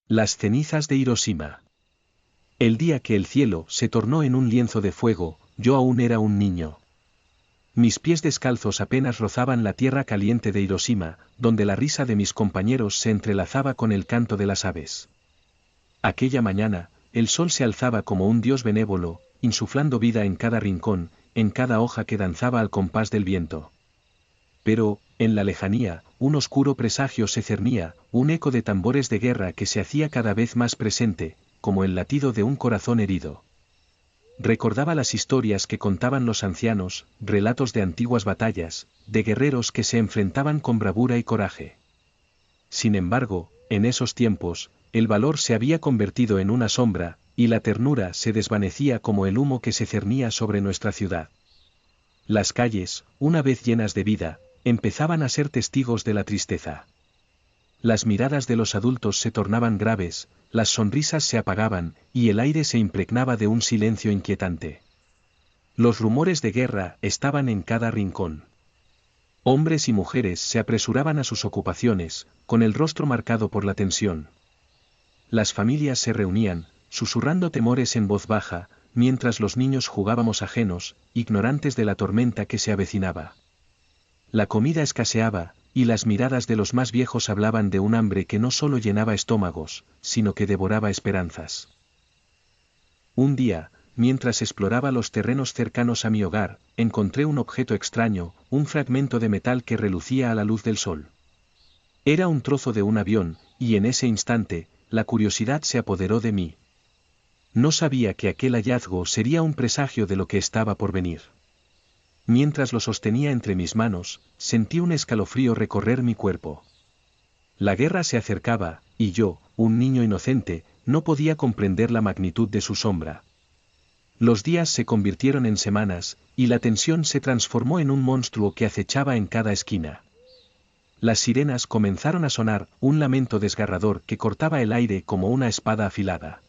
Las cenizas de Hiroshima. El día que el cielo se tornó en un lienzo de fuego, yo aún era un niño. Mis pies descalzos apenas rozaban la tierra caliente de Hiroshima, donde la risa de mis compañeros se entrelazaba con el canto de las aves. Aquella mañana, el sol se alzaba como un dios benévolo, insuflando vida en cada rincón, en cada hoja que danzaba al compás del viento. Pero, en la lejanía, un oscuro presagio se cernía, un eco de tambores de guerra que se hacía cada vez más presente, como el latido de un corazón herido. Recordaba las historias que contaban los ancianos, relatos de antiguas batallas, de guerreros que se enfrentaban con bravura y coraje. Sin embargo, en esos tiempos, el valor se había convertido en una sombra, y la ternura se desvanecía como el humo que se cernía sobre nuestra ciudad. Las calles, una vez llenas de vida, empezaban a ser testigos de la tristeza. Las miradas de los adultos se tornaban graves, las sonrisas se apagaban, y el aire se impregnaba de un silencio inquietante. Los rumores de guerra estaban en cada rincón. Hombres y mujeres se apresuraban a sus ocupaciones, con el rostro marcado por la tensión. Las familias se reunían, susurrando temores en voz baja, mientras los niños jugábamos ajenos, ignorantes de la tormenta que se avecinaba. La comida escaseaba, y las miradas de los más viejos hablaban de un hambre que no solo llenaba estómagos, sino que devoraba esperanzas. Un día, mientras exploraba los terrenos cercanos a mi hogar, encontré un objeto extraño, un fragmento de metal que relucía a la luz del sol. Era un trozo de un avión, y en ese instante, la curiosidad se apoderó de mí. No sabía que aquel hallazgo sería un presagio de lo que estaba por venir. Mientras lo sostenía entre mis manos, sentí un escalofrío recorrer mi cuerpo. La guerra se acercaba, y yo, un niño inocente, no podía comprender la magnitud de su sombra. Los días se convirtieron en semanas, y la tensión se transformó en un monstruo que acechaba en cada esquina. Las sirenas comenzaron a sonar, un lamento desgarrador que cortaba el aire como una espada afilada.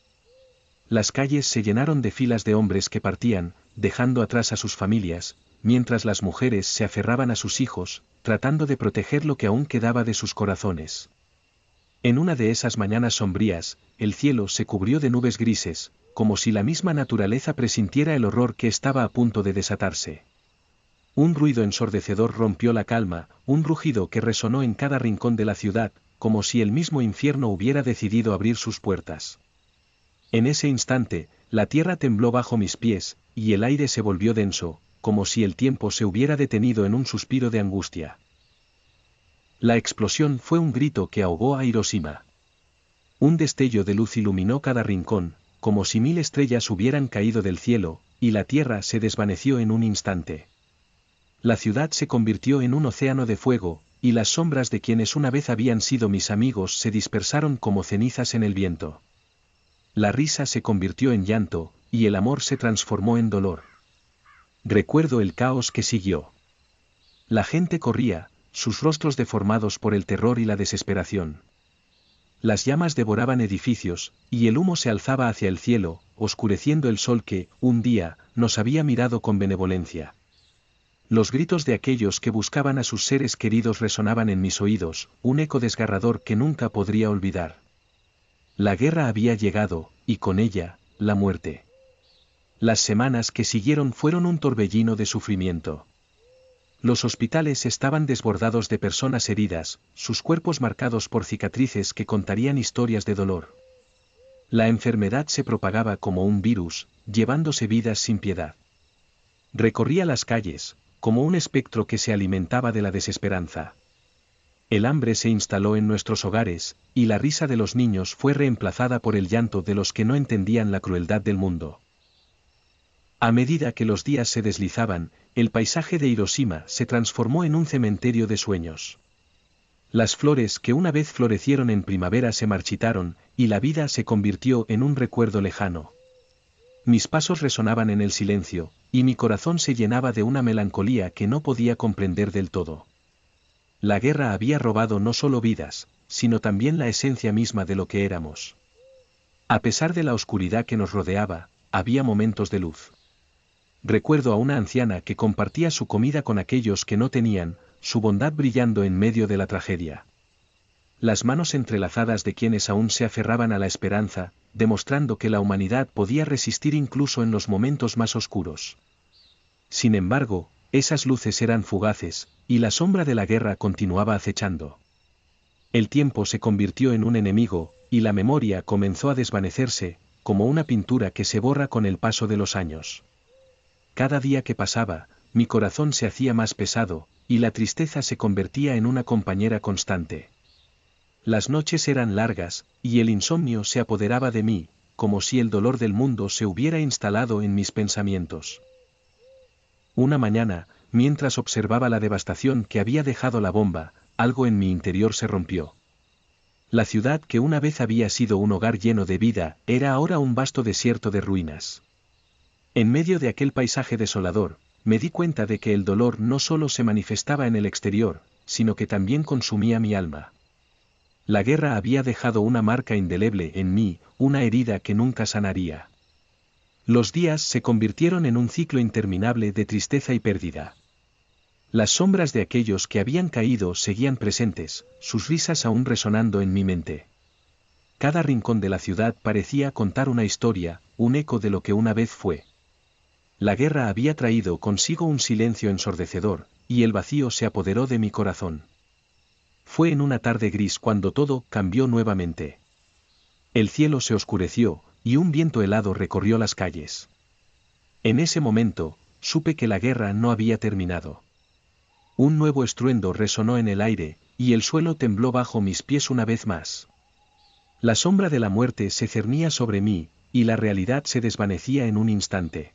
Las calles se llenaron de filas de hombres que partían, dejando atrás a sus familias, mientras las mujeres se aferraban a sus hijos, tratando de proteger lo que aún quedaba de sus corazones. En una de esas mañanas sombrías, el cielo se cubrió de nubes grises, como si la misma naturaleza presintiera el horror que estaba a punto de desatarse. Un ruido ensordecedor rompió la calma, un rugido que resonó en cada rincón de la ciudad, como si el mismo infierno hubiera decidido abrir sus puertas. En ese instante, la tierra tembló bajo mis pies, y el aire se volvió denso, como si el tiempo se hubiera detenido en un suspiro de angustia. La explosión fue un grito que ahogó a Hiroshima. Un destello de luz iluminó cada rincón, como si 1000 estrellas hubieran caído del cielo, y la tierra se desvaneció en un instante. La ciudad se convirtió en un océano de fuego, y las sombras de quienes una vez habían sido mis amigos se dispersaron como cenizas en el viento. La risa se convirtió en llanto, y el amor se transformó en dolor. Recuerdo el caos que siguió. La gente corría, sus rostros deformados por el terror y la desesperación. Las llamas devoraban edificios, y el humo se alzaba hacia el cielo, oscureciendo el sol que, un día, nos había mirado con benevolencia. Los gritos de aquellos que buscaban a sus seres queridos resonaban en mis oídos, un eco desgarrador que nunca podría olvidar. La guerra había llegado, y con ella, la muerte. Las semanas que siguieron fueron un torbellino de sufrimiento. Los hospitales estaban desbordados de personas heridas, sus cuerpos marcados por cicatrices que contarían historias de dolor. La enfermedad se propagaba como un virus, llevándose vidas sin piedad. Recorría las calles, como un espectro que se alimentaba de la desesperanza. El hambre se instaló en nuestros hogares, y la risa de los niños fue reemplazada por el llanto de los que no entendían la crueldad del mundo. A medida que los días se deslizaban, el paisaje de Hiroshima se transformó en un cementerio de sueños. Las flores que una vez florecieron en primavera se marchitaron, y la vida se convirtió en un recuerdo lejano. Mis pasos resonaban en el silencio, y mi corazón se llenaba de una melancolía que no podía comprender del todo. La guerra había robado no solo vidas, sino también la esencia misma de lo que éramos. A pesar de la oscuridad que nos rodeaba, había momentos de luz. Recuerdo a una anciana que compartía su comida con aquellos que no tenían, su bondad brillando en medio de la tragedia. las manos entrelazadas de quienes aún se aferraban a la esperanza, demostrando que la humanidad podía resistir incluso en los momentos más oscuros. Sin embargo, esas luces eran fugaces, y la sombra de la guerra continuaba acechando. El tiempo se convirtió en un enemigo, y la memoria comenzó a desvanecerse, como una pintura que se borra con el paso de los años. Cada día que pasaba, mi corazón se hacía más pesado, y la tristeza se convertía en una compañera constante. Las noches eran largas, y el insomnio se apoderaba de mí, como si el dolor del mundo se hubiera instalado en mis pensamientos. Una mañana, mientras observaba la devastación que había dejado la bomba, algo en mi interior se rompió. La ciudad que una vez había sido un hogar lleno de vida, era ahora un vasto desierto de ruinas. En medio de aquel paisaje desolador, me di cuenta de que el dolor no solo se manifestaba en el exterior, sino que también consumía mi alma. La guerra había dejado una marca indeleble en mí, una herida que nunca sanaría. Los días se convirtieron en un ciclo interminable de tristeza y pérdida. Las sombras de aquellos que habían caído seguían presentes, sus risas aún resonando en mi mente. Cada rincón de la ciudad parecía contar una historia, un eco de lo que una vez fue. La guerra había traído consigo un silencio ensordecedor, y el vacío se apoderó de mi corazón. Fue en una tarde gris cuando todo cambió nuevamente. El cielo se oscureció, y un viento helado recorrió las calles. En ese momento, supe que la guerra no había terminado. Un nuevo estruendo resonó en el aire, y el suelo tembló bajo mis pies una vez más. La sombra de la muerte se cernía sobre mí, y la realidad se desvanecía en un instante.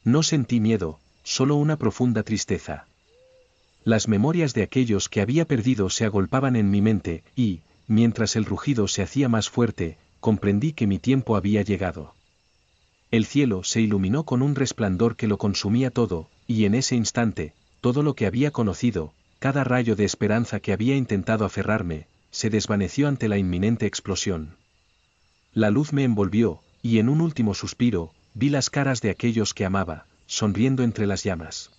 No sentí miedo, solo una profunda tristeza. Las memorias de aquellos que había perdido se agolpaban en mi mente, y, mientras el rugido se hacía más fuerte, comprendí que mi tiempo había llegado. El cielo se iluminó con un resplandor que lo consumía todo, y en ese instante, todo lo que había conocido, cada rayo de esperanza que había intentado aferrarme, se desvaneció ante la inminente explosión. La luz me envolvió, y en un último suspiro, vi las caras de aquellos que amaba, sonriendo entre las llamas.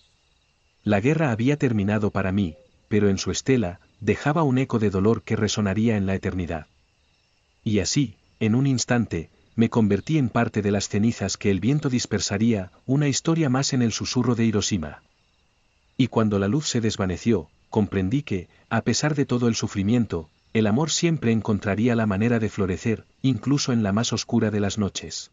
La guerra había terminado para mí, pero en su estela, dejaba un eco de dolor que resonaría en la eternidad. Y así, en un instante, me convertí en parte de las cenizas que el viento dispersaría, una historia más en el susurro de Hiroshima. Y cuando la luz se desvaneció, comprendí que, a pesar de todo el sufrimiento, el amor siempre encontraría la manera de florecer, incluso en la más oscura de las noches.